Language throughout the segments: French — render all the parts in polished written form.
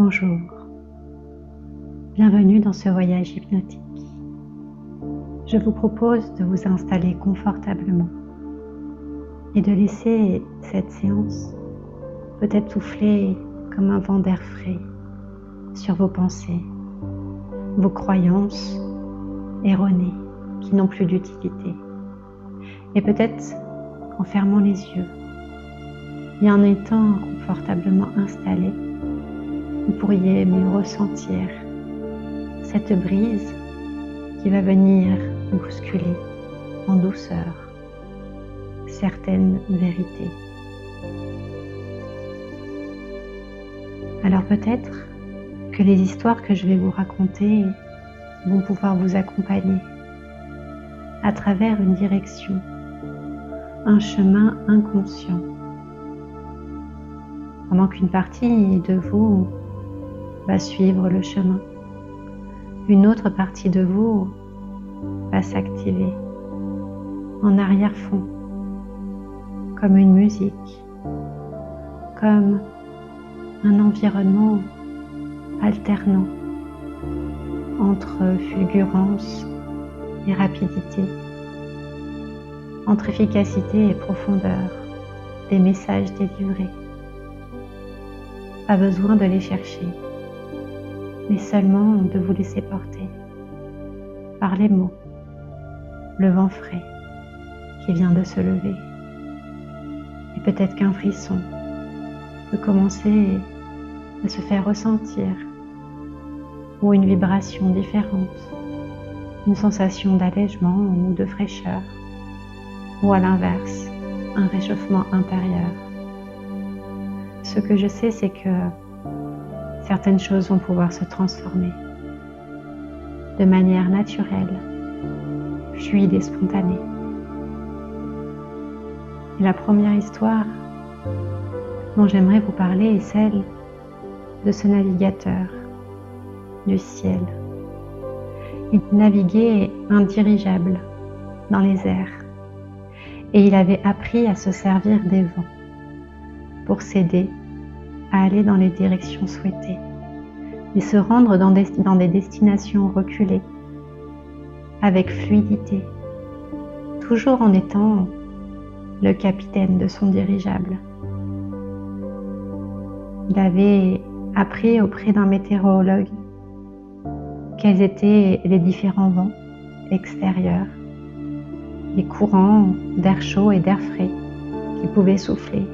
Bonjour, bienvenue dans ce voyage hypnotique. Je vous propose de vous installer confortablement et de laisser cette séance peut-être souffler comme un vent d'air frais sur vos pensées, vos croyances erronées qui n'ont plus d'utilité. Et peut-être en fermant les yeux et en étant confortablement installé, vous pourriez mieux ressentir cette brise qui va venir bousculer en douceur certaines vérités. Alors peut-être que les histoires que je vais vous raconter vont pouvoir vous accompagner à travers une direction, un chemin inconscient, pendant qu'une partie de vous va suivre le chemin. Une autre partie de vous va s'activer en arrière-fond, comme une musique, comme un environnement alternant entre fulgurance et rapidité, entre efficacité et profondeur des messages délivrés. Pas besoin de les chercher, mais seulement de vous laisser porter par les mots, le vent frais qui vient de se lever. Et peut-être qu'un frisson peut commencer à se faire ressentir, ou une vibration différente, une sensation d'allègement ou de fraîcheur, ou à l'inverse, un réchauffement intérieur. Ce que je sais, c'est que certaines choses vont pouvoir se transformer de manière naturelle, fluide et spontanée. Et la première histoire dont j'aimerais vous parler est celle de ce navigateur du ciel. Il naviguait un dirigeable dans les airs et il avait appris à se servir des vents pour s'aider à aller dans les directions souhaitées et se rendre dans des destinations reculées avec fluidité, toujours en étant le capitaine de son dirigeable. Il avait appris auprès d'un météorologue quels étaient les différents vents extérieurs, les courants d'air chaud et d'air frais qui pouvaient souffler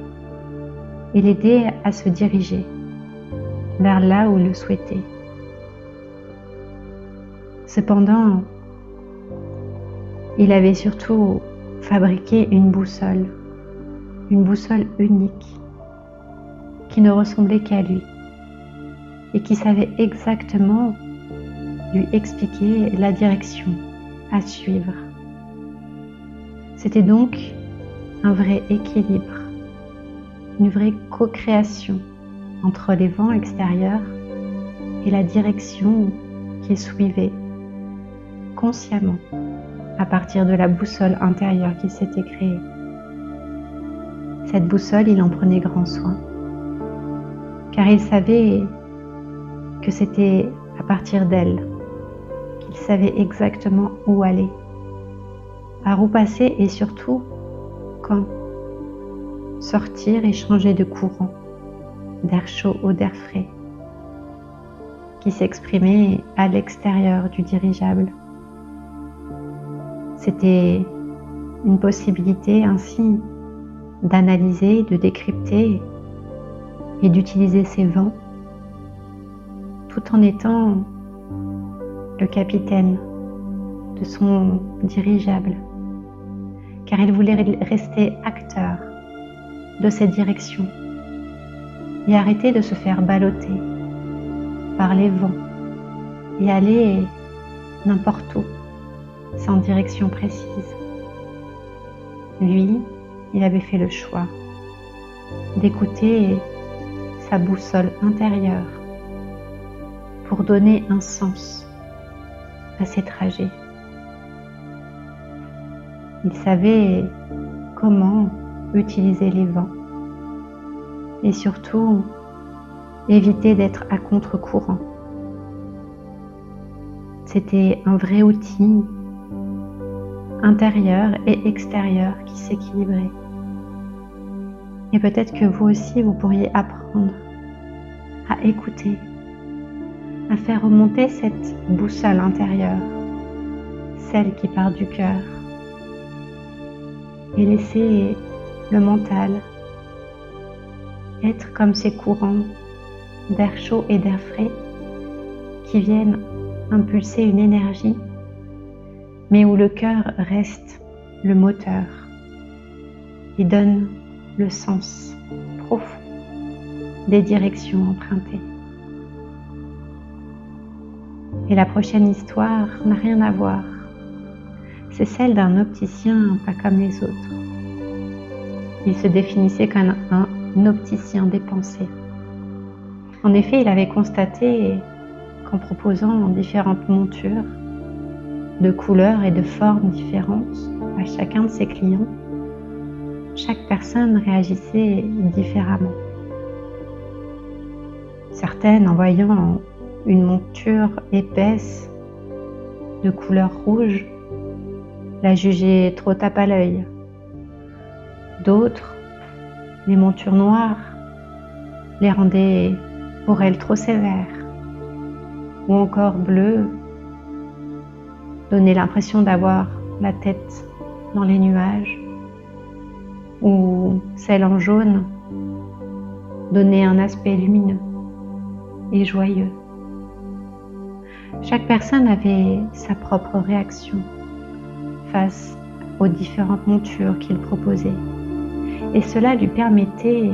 et l'aider à se diriger vers là où il le souhaitait. Cependant, il avait surtout fabriqué une boussole unique qui ne ressemblait qu'à lui et qui savait exactement lui expliquer la direction à suivre. C'était donc un vrai équilibre, une vraie co-création entre les vents extérieurs et la direction qu'il suivait consciemment à partir de la boussole intérieure qu'il s'était créée. Cette boussole, il en prenait grand soin, car il savait que c'était à partir d'elle qu'il savait exactement où aller, par où passer et surtout quand sortir et changer de courant, d'air chaud ou d'air frais, qui s'exprimait à l'extérieur du dirigeable. C'était une possibilité ainsi d'analyser, de décrypter et d'utiliser ces vents tout en étant le capitaine de son dirigeable, car il voulait rester acteur de cette direction et arrêter de se faire balloter par les vents et aller n'importe où sans direction précise. Lui, il avait fait le choix d'écouter sa boussole intérieure pour donner un sens à ses trajets. Il savait comment utiliser les vents et surtout éviter d'être à contre-courant. C'était un vrai outil intérieur et extérieur qui s'équilibrait. Et peut-être que vous aussi, vous pourriez apprendre à écouter, à faire remonter cette boussole intérieure, celle qui part du cœur, et laisser le mental être comme ces courants d'air chaud et d'air frais qui viennent impulser une énergie, mais où le cœur reste le moteur et donne le sens profond des directions empruntées. Et la prochaine histoire n'a rien à voir. C'est celle d'un opticien pas comme les autres. Il se définissait comme un opticien dépensé. En effet, il avait constaté qu'en proposant différentes montures de couleurs et de formes différentes à chacun de ses clients, chaque personne réagissait différemment. Certaines, en voyant une monture épaisse de couleur rouge, la jugeaient trop tape à l'œil. D'autres, les montures noires, les rendaient pour elles trop sévères. Ou encore bleues, donnaient l'impression d'avoir la tête dans les nuages. Ou celle en jaune donnait un aspect lumineux et joyeux. Chaque personne avait sa propre réaction face aux différentes montures qu'il proposait, et cela lui permettait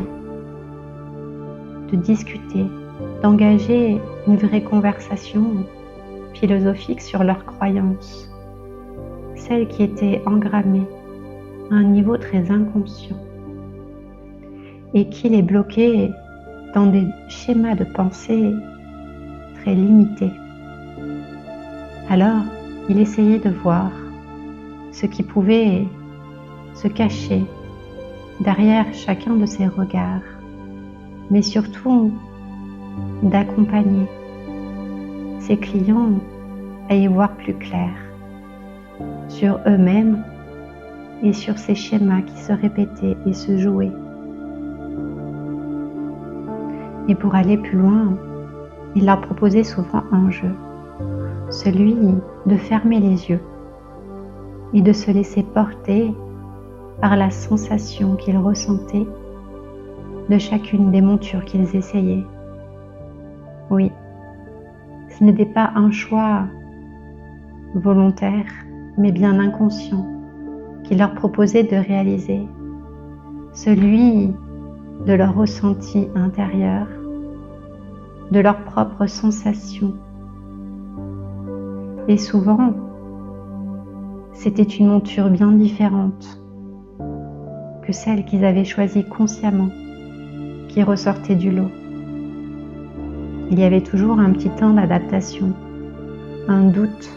de discuter, d'engager une vraie conversation philosophique sur leurs croyances, celles qui étaient engrammées à un niveau très inconscient et qui les bloquaient dans des schémas de pensée très limités. Alors, il essayait de voir ce qui pouvait se cacher derrière chacun de ces regards, mais surtout d'accompagner ses clients à y voir plus clair sur eux-mêmes et sur ces schémas qui se répétaient et se jouaient. Et pour aller plus loin, il leur proposait souvent un jeu, celui de fermer les yeux et de se laisser porter par la sensation qu'ils ressentaient de chacune des montures qu'ils essayaient. Oui, ce n'était pas un choix volontaire, mais bien inconscient, qui leur proposait de réaliser, celui de leur ressenti intérieur, de leurs propres sensations. Et souvent, c'était une monture bien différente que celle qu'ils avaient choisie consciemment, qui ressortait du lot. Il y avait toujours un petit temps d'adaptation, un doute,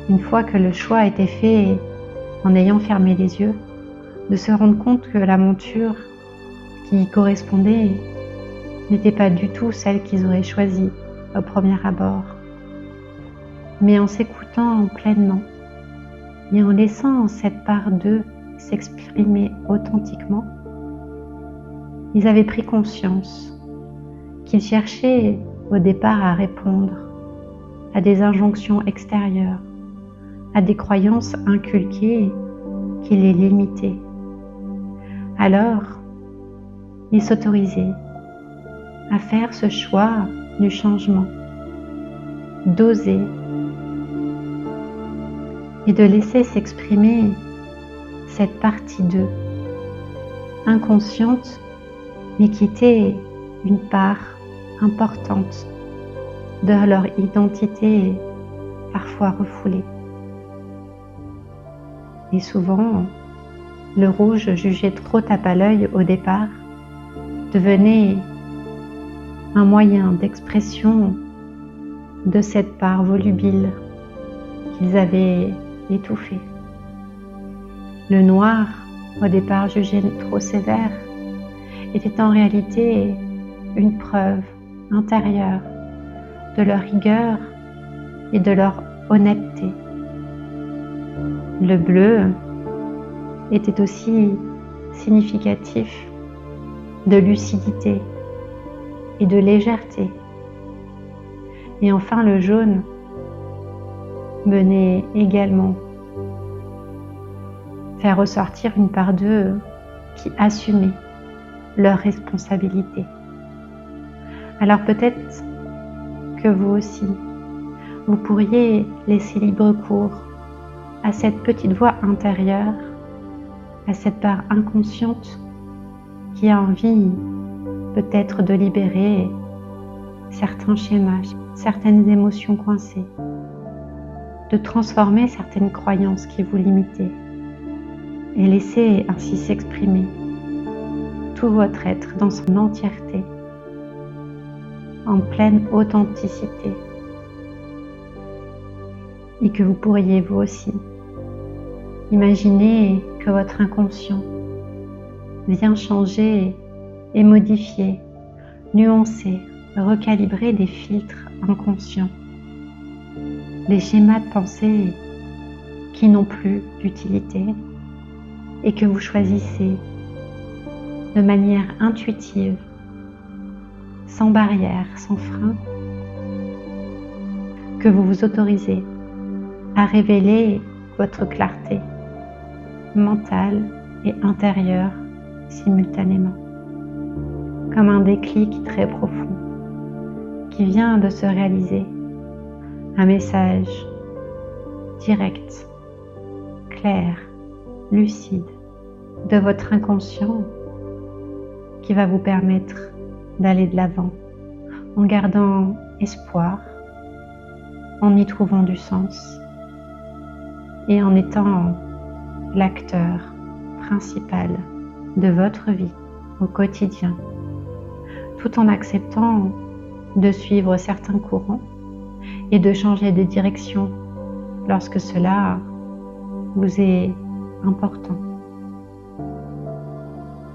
une fois que le choix était fait, en ayant fermé les yeux, de se rendre compte que la monture qui y correspondait n'était pas du tout celle qu'ils auraient choisie au premier abord. Mais en s'écoutant pleinement et en laissant cette part d'eux s'exprimer authentiquement, ils avaient pris conscience qu'ils cherchaient au départ à répondre à des injonctions extérieures, à des croyances inculquées qui les limitaient. Alors, ils s'autorisaient à faire ce choix du changement, d'oser et de laisser s'exprimer cette partie d'eux, inconsciente, mais qui était une part importante de leur identité parfois refoulée. Et souvent, le rouge jugé trop tape à l'œil au départ devenait un moyen d'expression de cette part volubile qu'ils avaient étouffée. Le noir, au départ jugé trop sévère, était en réalité une preuve intérieure, de leur rigueur et de leur honnêteté. Le bleu était aussi significatif de lucidité et de légèreté. Et enfin, le jaune venait également faire ressortir une part d'eux qui assumait leurs responsabilités. Alors peut-être que vous aussi, vous pourriez laisser libre cours à cette petite voix intérieure, à cette part inconsciente qui a envie peut-être de libérer certains schémas, certaines émotions coincées, de transformer certaines croyances qui vous limitaient et laisser ainsi s'exprimer tout votre être dans son entièreté, en pleine authenticité, et que vous pourriez vous aussi imaginer que votre inconscient vient changer et modifier, nuancer, recalibrer des filtres inconscients, des schémas de pensée qui n'ont plus d'utilité et que vous choisissez de manière intuitive, sans barrière, sans frein, que vous vous autorisez à révéler votre clarté mentale et intérieure simultanément, comme un déclic très profond qui vient de se réaliser, un message direct, clair, lucide de votre inconscient qui va vous permettre d'aller de l'avant en gardant espoir, en y trouvant du sens et en étant l'acteur principal de votre vie au quotidien, tout en acceptant de suivre certains courants et de changer de direction lorsque cela vous est important.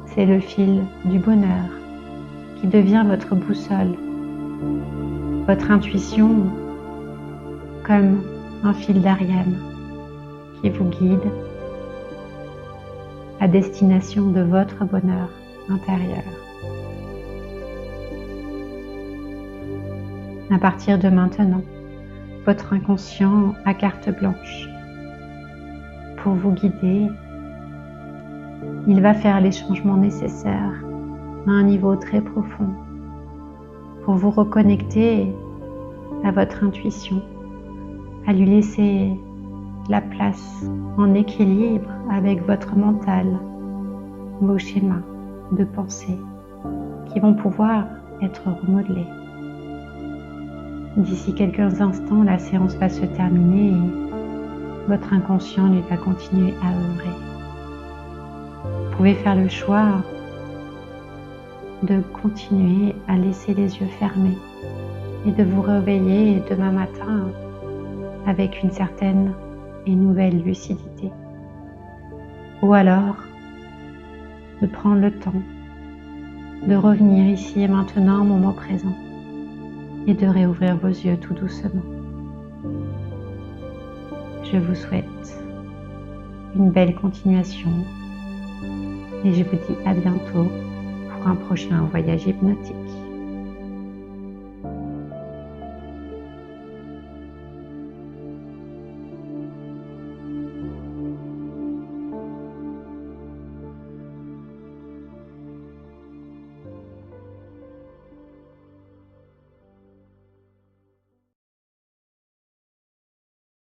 C'est le fil du bonheur qui devient votre boussole, votre intuition comme un fil d'Ariane qui vous guide à destination de votre bonheur intérieur. À partir de maintenant, votre inconscient a carte blanche pour vous guider. Il va faire les changements nécessaires à un niveau très profond pour vous reconnecter à votre intuition, à lui laisser la place en équilibre avec votre mental, vos schémas de pensée qui vont pouvoir être remodelés. D'ici quelques instants, la séance va se terminer et votre inconscient lui va continuer à œuvrer. Vous pouvez faire le choix de continuer à laisser les yeux fermés et de vous réveiller demain matin avec une certaine et nouvelle lucidité. Ou alors de prendre le temps de revenir ici et maintenant au moment présent et de réouvrir vos yeux tout doucement. Je vous souhaite une belle continuation et je vous dis à bientôt pour un prochain voyage hypnotique.